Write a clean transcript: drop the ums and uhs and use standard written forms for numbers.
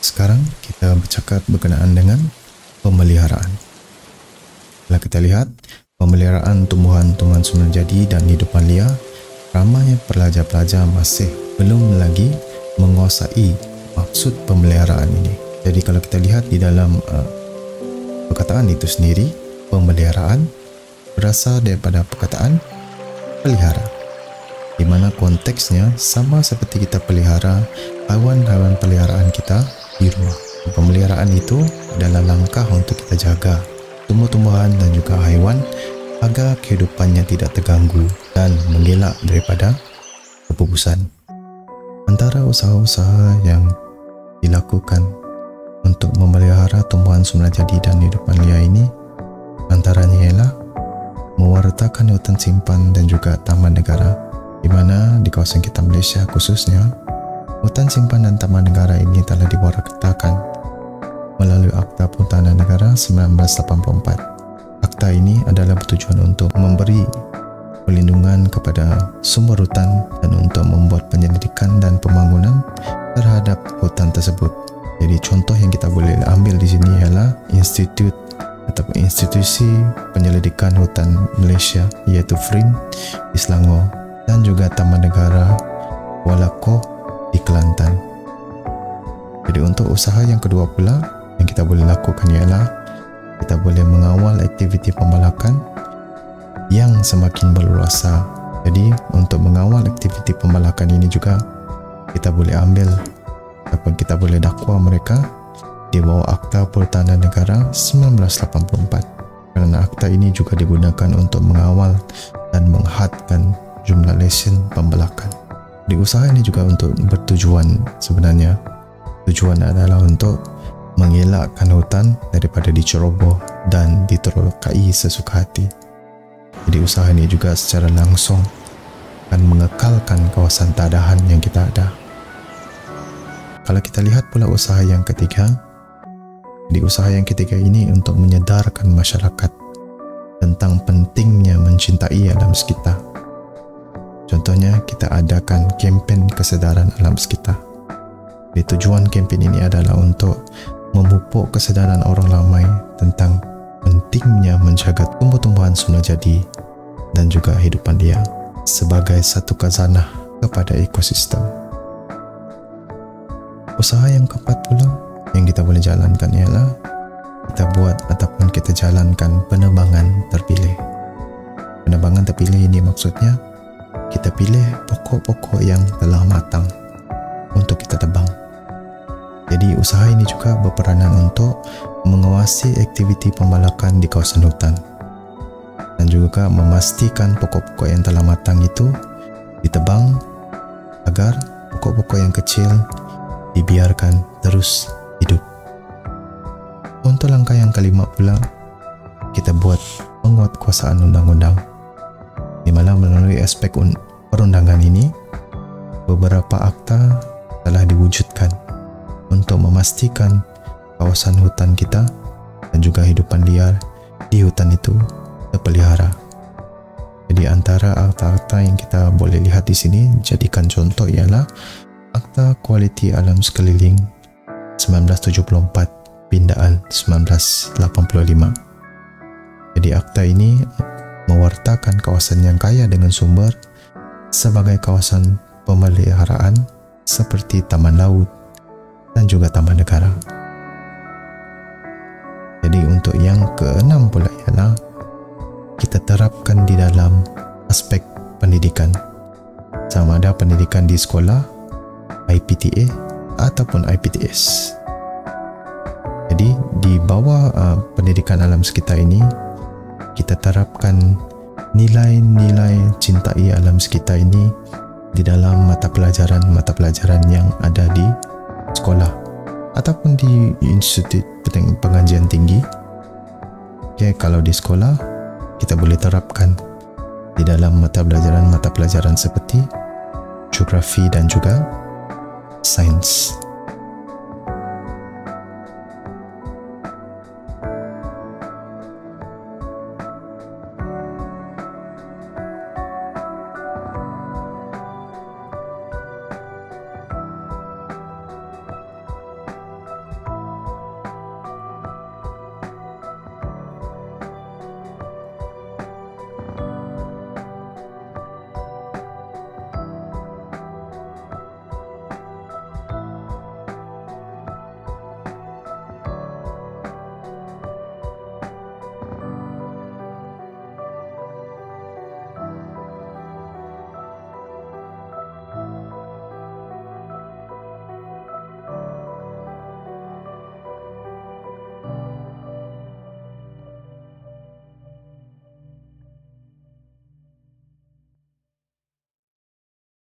Sekarang kita bercakap berkenaan dengan pemeliharaan. Kalau kita lihat, pemeliharaan tumbuhan-tumbuhan semula jadi dan hidupan liar, ramai pelajar-pelajar masih belum lagi menguasai maksud pemeliharaan ini. Jadi kalau kita lihat di dalam perkataan itu sendiri, pemeliharaan berasal daripada perkataan pelihara, di mana konteksnya sama seperti kita pelihara haiwan-haiwan peliharaan kita di rumah. Pemeliharaan itu adalah langkah untuk kita jaga tumbuh-tumbuhan dan juga haiwan agar kehidupannya tidak terganggu dan mengelak daripada kepupusan. Antara usaha-usaha yang dilakukan untuk memelihara tumbuhan semula jadi dan hidupan liar ini, antaranya ialah mewartakan hutan simpan dan juga taman negara, di mana di kawasan kita Malaysia khususnya, hutan simpan dan taman negara ini telah diwartakan melalui Akta Perhutanan Negara 1984. Akta ini adalah bertujuan untuk memberi perlindungan kepada sumber hutan dan untuk membuat penyelidikan dan pembangunan terhadap hutan tersebut. Jadi contoh yang kita boleh ambil di sini ialah institut ataupun institusi penyelidikan hutan Malaysia, iaitu FRIM di Selangor, dan juga Taman Negara Kuala Koh di Kelantan. Jadi untuk usaha yang kedua pula yang kita boleh lakukan ialah kita boleh mengawal aktiviti pembalakan yang semakin berluasa. Jadi untuk mengawal aktiviti pembalakan ini juga kita boleh ambil ataupun kita boleh dakwa mereka di bawah Akta Perhutanan Negara 1984, kerana akta ini juga digunakan untuk mengawal dan menghadkan jumlah lesen pembalakan. Di usaha ini juga untuk bertujuan, sebenarnya tujuan adalah untuk mengelakkan hutan daripada diceroboh dan diterokai sesuka hati. Jadi usaha ini juga secara langsung akan mengekalkan kawasan tadahan yang kita ada. Kalau kita lihat pula usaha yang ketiga, di usaha yang ketiga ini untuk menyedarkan masyarakat tentang pentingnya mencintai alam sekitar. Contohnya kita adakan kempen kesedaran alam sekitar. Jadi tujuan kempen ini adalah untuk memupuk kesedaran orang ramai tentang pentingnya menjaga tumbuh-tumbuhan semula jadi dan juga hidupan liar sebagai satu khazanah kepada ekosistem. Usaha yang keempat pula yang kita boleh jalankan ialah kita buat ataupun kita jalankan penerbangan terpilih. Penerbangan terpilih ini maksudnya kita pilih pokok-pokok yang telah matang untuk kita tebang. Jadi usaha ini juga berperanan untuk mengawasi aktiviti pembalakan di kawasan hutan dan juga memastikan pokok-pokok yang telah matang itu ditebang agar pokok-pokok yang kecil dibiarkan terus hidup. Untuk langkah yang kelima pula, kita buat penguatkuasaan undang-undang, di mana melalui aspek perundangan ini beberapa akta telah diwujudkan untuk memastikan kawasan hutan kita dan juga hidupan liar di hutan itu terpelihara. Jadi antara akta-akta yang kita boleh lihat di sini jadikan contoh ialah Akta Kualiti Alam Sekeliling 1974 pindaan 1985. Jadi akta ini mewartakan kawasan yang kaya dengan sumber sebagai kawasan pemeliharaan seperti taman laut dan juga taman negara. Jadi untuk yang keenam pula ialah kita terapkan di dalam aspek pendidikan, sama ada pendidikan di sekolah, IPTA ataupun IPTS. Jadi di bawah pendidikan alam sekitar ini kita terapkan nilai-nilai cintai alam sekitar ini di dalam mata pelajaran yang ada di sekolah ataupun di institut pengajian tinggi. Okay, kalau di sekolah kita boleh terapkan di dalam mata pelajaran seperti geografi dan juga sains.